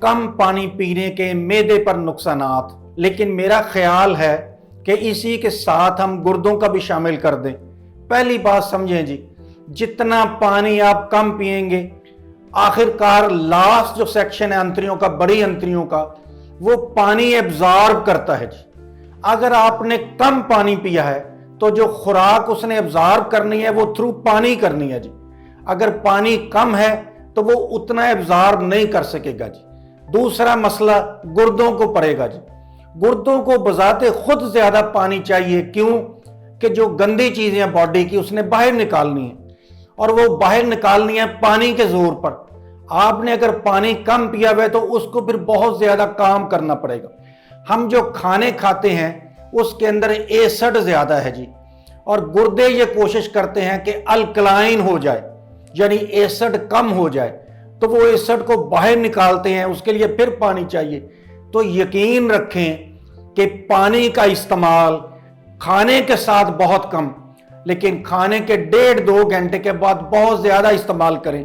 کم پانی پینے کے معدے پر نقصانات، لیکن میرا خیال ہے کہ اسی کے ساتھ ہم گردوں کا بھی شامل کر دیں۔ پہلی بات سمجھیں جی، جتنا پانی آپ کم پئیں گے، آخر کار لاسٹ جو سیکشن ہے انتریوں کا، بڑی انتریوں کا، وہ پانی ایبزارب کرتا ہے جی۔ اگر آپ نے کم پانی پیا ہے تو جو خوراک اس نے ایبزارب کرنی ہے وہ تھرو پانی کرنی ہے جی۔ اگر پانی کم ہے تو وہ اتنا ایبزارب نہیں کر سکے گا جی۔ دوسرا مسئلہ گردوں کو پڑے گا جی۔ گردوں کو بذات خود زیادہ پانی چاہیے، کیوں کہ جو گندی چیزیں ہیں باڈی کی اس نے باہر نکالنی ہیں، اور وہ باہر نکالنی ہے پانی کے زور پر۔ آپ نے اگر پانی کم پیا ہوئے تو اس کو پھر بہت زیادہ کام کرنا پڑے گا۔ ہم جو کھانے کھاتے ہیں اس کے اندر ایسڈ زیادہ ہے جی، اور گردے یہ کوشش کرتے ہیں کہ الکلائن ہو جائے، یعنی ایسڈ کم ہو جائے، تو وہ ایسڈ کو باہر نکالتے ہیں، اس کے لیے پھر پانی چاہیے۔ تو یقین رکھیں کہ پانی کا استعمال کھانے کے ساتھ بہت کم، لیکن کھانے کے 1.5-2 گھنٹے کے بعد بہت زیادہ استعمال کریں۔